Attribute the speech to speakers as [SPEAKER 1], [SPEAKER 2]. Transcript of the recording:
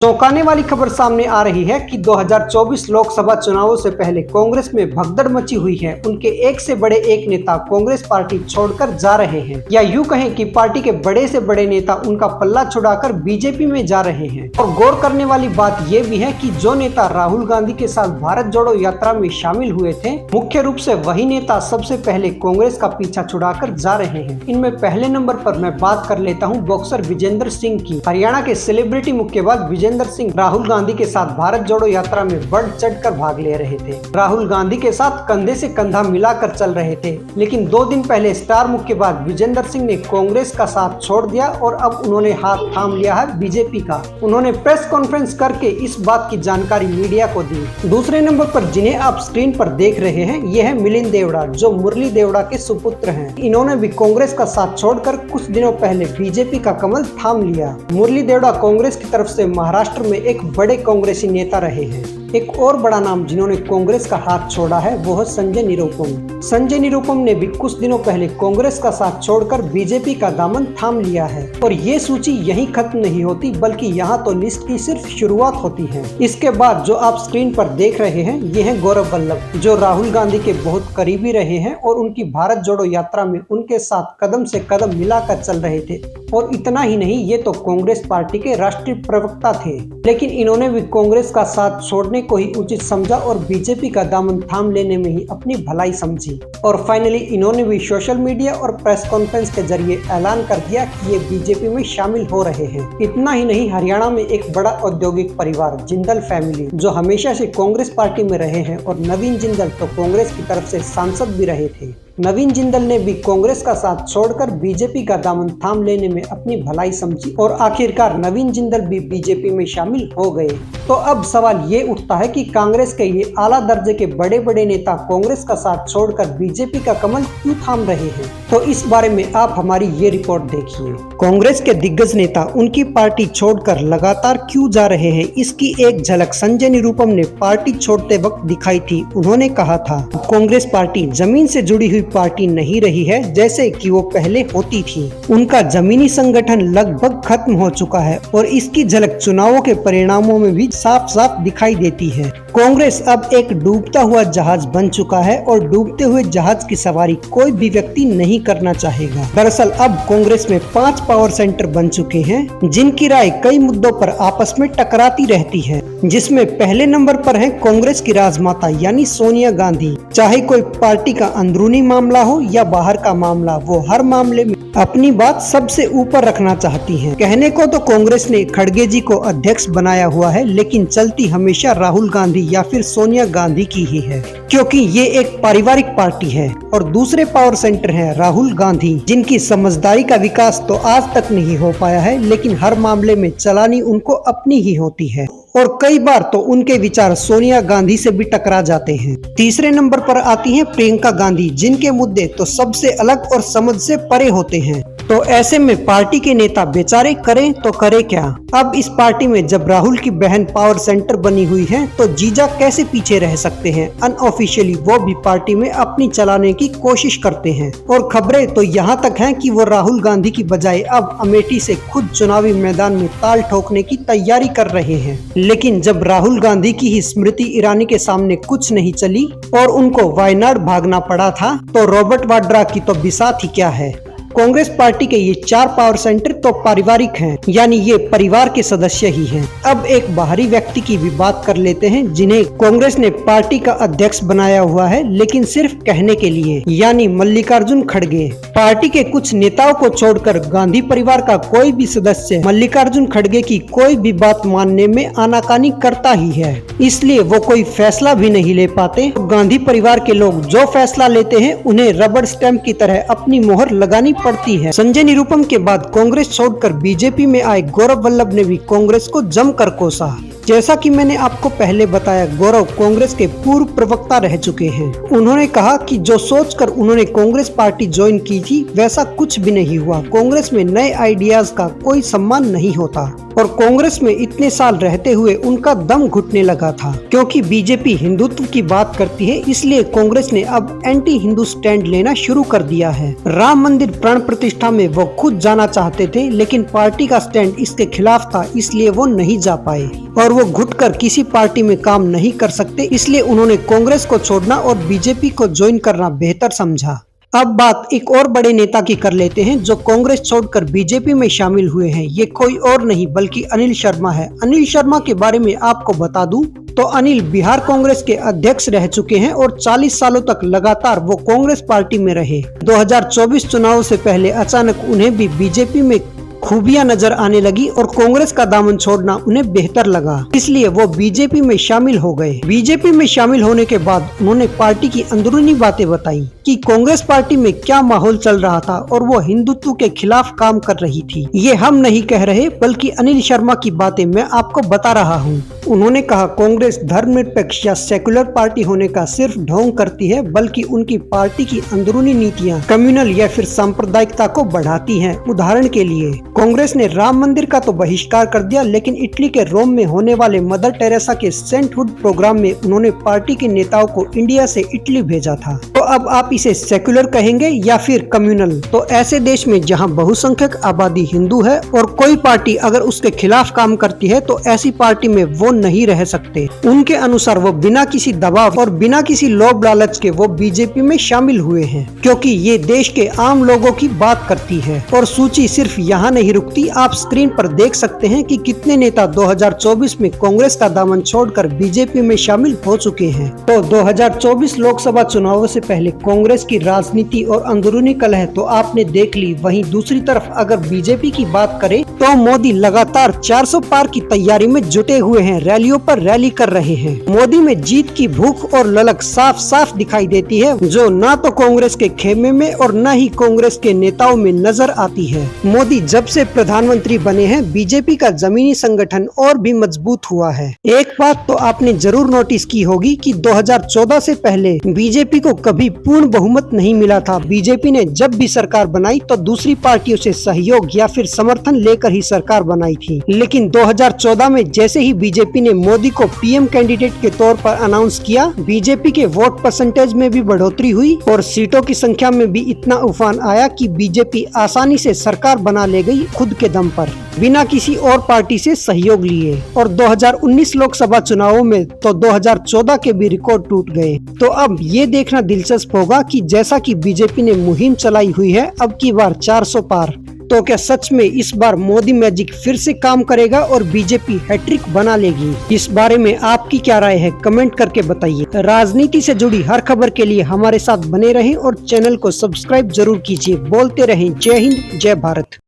[SPEAKER 1] चौंकाने वाली खबर सामने आ रही है कि 2024 लोकसभा चुनावों से पहले कांग्रेस में भगदड़ मची हुई है। उनके एक से बड़े एक नेता कांग्रेस पार्टी छोड़कर जा रहे हैं, या यूं कहें कि पार्टी के बड़े से बड़े नेता उनका पल्ला छुड़ाकर बीजेपी में जा रहे हैं। और गौर करने वाली बात यह भी है कि जो नेता राहुल गांधी के साथ भारत जोड़ो यात्रा में शामिल हुए थे, मुख्य रूप से वही नेता सबसे पहले कांग्रेस का पीछा छुड़ाकर जा रहे हैं। इनमें पहले नंबर पर मैं बात कर लेता हूँ बॉक्सर विजेंद्र सिंह की। हरियाणा के सेलिब्रिटी मुक्केबाज विजेंद्र सिंह राहुल गांधी के साथ भारत जोड़ो यात्रा में बढ़ चढ़कर भाग ले रहे थे। राहुल गांधी के साथ कंधे से कंधा मिलाकर चल रहे थे, लेकिन 2 दिन पहले स्टार मुक्केबाज विजेंद्र सिंह ने कांग्रेस का साथ छोड़ दिया और अब उन्होंने हाथ थाम लिया है बीजेपी का। उन्होंने प्रेस कॉन्फ्रेंस करके इस बात की जानकारी मीडिया को दी। दूसरे नंबर पर जिन्हें आप स्क्रीन पर देख रहे हैं, यह है मिलिंद देवड़ा, जो मुरली देवड़ा के सुपुत्र हैं। इन्होंने भी कांग्रेस का साथ छोड़कर कुछ दिनों पहले बीजेपी का कमल थाम लिया। मुरली देवड़ा कांग्रेस की तरफ से महाराष्ट्र में एक बड़े कांग्रेसी नेता रहे हैं। एक और बड़ा नाम जिन्होंने कांग्रेस का हाथ छोड़ा है वो है संजय निरुपम। संजय निरुपम ने भी कुछ दिनों पहले कांग्रेस का साथ छोड़कर बीजेपी का दामन थाम लिया है। और ये सूची यहीं खत्म नहीं होती, बल्कि यहाँ तो लिस्ट की सिर्फ शुरुआत होती है। इसके बाद जो आप स्क्रीन पर देख रहे हैं, ये है गौरव वल्लभ, जो राहुल गांधी के बहुत करीबी रहे हैं और उनकी भारत जोड़ो यात्रा में उनके साथ कदम से कदम मिलाकर चल रहे थे। और इतना ही नहीं, ये तो कांग्रेस पार्टी के राष्ट्रीय प्रवक्ता थे, लेकिन इन्होंने भी कांग्रेस का साथ छोड़ने को ही उचित समझा और बीजेपी का दामन थाम लेने में ही अपनी भलाई समझी। और फाइनली इन्होंने भी सोशल मीडिया और प्रेस कॉन्फ्रेंस के जरिए ऐलान कर दिया कि ये बीजेपी में शामिल हो रहे हैं। इतना ही नहीं, हरियाणा में एक बड़ा औद्योगिक परिवार जिंदल फैमिली, जो हमेशा से कांग्रेस पार्टी में रहे हैं, और नवीन जिंदल तो कांग्रेस की तरफ से सांसद भी रहे थे। नवीन जिंदल ने भी कांग्रेस का साथ छोड़कर बीजेपी का दामन थाम लेने में अपनी भलाई समझी और आखिरकार नवीन जिंदल भी बीजेपी में शामिल हो गए। तो अब सवाल ये उठता है कि कांग्रेस के ये आला दर्जे के बड़े बड़े नेता कांग्रेस का साथ छोड़कर बीजेपी का कमल क्यों थाम रहे हैं? तो इस बारे में आप हमारी ये रिपोर्ट देखिए। कांग्रेस के दिग्गज नेता उनकी पार्टी छोड़कर लगातार क्यों जा रहे हैं, इसकी एक झलक संजय निरुपम ने पार्टी छोड़ते वक्त दिखाई थी। उन्होंने कहा था, कांग्रेस पार्टी जमीन से जुड़ी हुई पार्टी नहीं रही है जैसे कि वो पहले होती थी। उनका जमीनी संगठन लगभग खत्म हो चुका है और इसकी झलक चुनावों के परिणामों में भी साफ साफ दिखाई देती है। कांग्रेस अब एक डूबता हुआ जहाज बन चुका है और डूबते हुए जहाज की सवारी कोई भी व्यक्ति नहीं करना चाहेगा। दरअसल अब कांग्रेस में 5 पावर सेंटर बन चुके हैं, जिनकी राय कई मुद्दों पर आपस में टकराती रहती है, जिसमें पहले नंबर पर है कांग्रेस की राजमाता यानी सोनिया गांधी। चाहे कोई पार्टी का अंदरूनी मामला हो या बाहर का मामला, वो हर मामले में अपनी बात सबसे ऊपर रखना चाहती हैं। कहने को तो कांग्रेस ने खड़गे जी को अध्यक्ष बनाया हुआ है, लेकिन चलती हमेशा राहुल गांधी या फिर सोनिया गांधी की ही है, क्योंकि ये एक पारिवारिक पार्टी है। और दूसरे पावर सेंटर है राहुल गांधी, जिनकी समझदारी का विकास तो आज तक नहीं हो पाया है, लेकिन हर मामले में चलानी उनको अपनी ही होती है और कई बार तो उनके विचार सोनिया गांधी से भी टकरा जाते हैं। तीसरे नंबर पर आती हैं प्रियंका गांधी, जिनके मुद्दे तो सबसे अलग और समझ से परे होते हैं। तो ऐसे में पार्टी के नेता बेचारे करें तो करे क्या? अब इस पार्टी में जब राहुल की बहन पावर सेंटर बनी हुई है, तो जीजा कैसे पीछे रह सकते हैं? अनऑफिशियली वो भी पार्टी में अपनी चलाने की कोशिश करते हैं और खबरें तो यहाँ तक हैं कि वो राहुल गांधी की बजाय अब अमेठी से खुद चुनावी मैदान में ताल ठोकने की तैयारी कर रहे हैं। लेकिन जब राहुल गांधी की ही स्मृति ईरानी के सामने कुछ नहीं चली और उनको वायनाड भागना पड़ा था, तो रॉबर्ट वाड्रा की तो बिसात ही क्या है। कांग्रेस पार्टी के ये 4 पावर सेंटर तो पारिवारिक हैं, यानी ये परिवार के सदस्य ही हैं। अब एक बाहरी व्यक्ति की भी बात कर लेते हैं, जिन्हें कांग्रेस ने पार्टी का अध्यक्ष बनाया हुआ है, लेकिन सिर्फ कहने के लिए, यानी मल्लिकार्जुन खड़गे। पार्टी के कुछ नेताओं को छोड़कर गांधी परिवार का कोई भी सदस्य मल्लिकार्जुन खड़गे की कोई भी बात मानने में आनाकानी करता ही है, इसलिए वो कोई फैसला भी नहीं ले पाते। गांधी परिवार के लोग जो फैसला लेते हैं, उन्हें रबड़ स्टैंप की तरह अपनी मोहर लगानी पड़ती है। संजय निरुपम के बाद कांग्रेस छोड़कर बीजेपी में आए गौरव वल्लभ ने भी कांग्रेस को जमकर कोसा। जैसा कि मैंने आपको पहले बताया, गौरव कांग्रेस के पूर्व प्रवक्ता रह चुके हैं। उन्होंने कहा कि जो सोचकर उन्होंने कांग्रेस पार्टी ज्वाइन की थी वैसा कुछ भी नहीं हुआ। कांग्रेस में नए आइडियाज का कोई सम्मान नहीं होता और कांग्रेस में इतने साल रहते हुए उनका दम घुटने लगा था, क्योंकि बीजेपी हिंदुत्व की बात करती है, इसलिए कांग्रेस ने अब एंटी हिंदू स्टैंड लेना शुरू कर दिया है। राम मंदिर प्राण प्रतिष्ठा में वो खुद जाना चाहते थे, लेकिन पार्टी का स्टैंड इसके खिलाफ था, इसलिए वो नहीं जा पाए और वो घुटकर किसी पार्टी में काम नहीं कर सकते, इसलिए उन्होंने कांग्रेस को छोड़ना और बीजेपी को ज्वाइन करना बेहतर समझा। अब बात एक और बड़े नेता की कर लेते हैं जो कांग्रेस छोड़कर बीजेपी में शामिल हुए हैं। ये कोई और नहीं बल्कि अनिल शर्मा है। अनिल शर्मा के बारे में आपको बता दूं तो अनिल बिहार कांग्रेस के अध्यक्ष रह चुके हैं और 40 सालों तक लगातार वो कांग्रेस पार्टी में रहे। 2024 चुनाव से पहले अचानक उन्हें भी बीजेपी में खूबियां नजर आने लगी और कांग्रेस का दामन छोड़ना उन्हें बेहतर लगा, इसलिए वो बीजेपी में शामिल हो गए। बीजेपी में शामिल होने के बाद उन्होंने पार्टी की अंदरूनी बातें बताई कि कांग्रेस पार्टी में क्या माहौल चल रहा था और वो हिंदुत्व के खिलाफ काम कर रही थी। ये हम नहीं कह रहे बल्कि अनिल शर्मा की बातें मैं आपको बता रहा हूँ। उन्होंने कहा कांग्रेस धर्मनिरपेक्ष या सेकुलर पार्टी होने का सिर्फ ढोंग करती है, बल्कि उनकी पार्टी की अंदरूनी नीतियाँ कम्युनल या फिर सांप्रदायिकता को बढ़ाती हैं। उदाहरण के लिए कांग्रेस ने राम मंदिर का तो बहिष्कार कर दिया, लेकिन इटली के रोम में होने वाले मदर टेरेसा के सेंटहुड प्रोग्राम में उन्होंने पार्टी के नेताओं को इंडिया से इटली भेजा था। तो अब आप इसे सेकुलर कहेंगे या फिर कम्युनल? तो ऐसे देश में जहां बहुसंख्यक आबादी हिंदू है और कोई पार्टी अगर उसके खिलाफ काम करती है तो ऐसी पार्टी में वो नहीं रह सकते। उनके अनुसार वो बिना किसी दबाव और बिना किसी लोभ लालच के वो बीजेपी में शामिल हुए हैं, क्योंकि ये देश के आम लोगों की बात करती है। और सूची सिर्फ यहाँ नहीं रुकती, आप स्क्रीन पर देख सकते हैं कि कितने नेता 2024 में कांग्रेस का दामन छोड़कर बीजेपी में शामिल हो चुके हैं। तो 2024 लोकसभा चुनावों से पहले कांग्रेस की राजनीति और अंदरूनी कलह तो आपने देख ली। वहीं दूसरी तरफ अगर बीजेपी की बात करें तो मोदी लगातार 400 पार की तैयारी में जुटे हुए हैं, रैलियों पर रैली कर रहे हैं। मोदी में जीत की भूख और ललक साफ साफ दिखाई देती है, जो न तो कांग्रेस के खेमे में और न ही कांग्रेस के नेताओं में नजर आती है। मोदी जब से प्रधानमंत्री बने हैं, बीजेपी का जमीनी संगठन और भी मजबूत हुआ है। एक बात तो आपने जरूर नोटिस की होगी कि 2014 से पहले बीजेपी को कभी पूर्ण बहुमत नहीं मिला था। बीजेपी ने जब भी सरकार बनाई तो दूसरी पार्टियों से सहयोग या फिर समर्थन लेकर ही सरकार बनाई थी, लेकिन 2014 में जैसे ही बीजेपी ने मोदी को पीएम कैंडिडेट के तौर पर अनाउंस किया, बीजेपी के वोट परसेंटेज में भी बढ़ोतरी हुई और सीटों की संख्या में भी इतना उफान आया कि बीजेपी आसानी से सरकार बना ले गई खुद के दम पर, बिना किसी और पार्टी से सहयोग लिए। और 2019 लोकसभा चुनावों में तो 2014 के भी रिकॉर्ड टूट गए। तो अब ये देखना दिलचस्प होगा कि जैसा कि बीजेपी ने मुहिम चलाई हुई है अब की बार 400 पार, तो क्या सच में इस बार मोदी मैजिक फिर से काम करेगा और बीजेपी हैट्रिक बना लेगी? इस बारे में आपकी क्या राय है, कमेंट करके बताइए। राजनीति से जुड़ी हर खबर के लिए हमारे साथ बने रहें और चैनल को सब्सक्राइब जरूर कीजिए। बोलते रहें जय हिंद, जय भारत।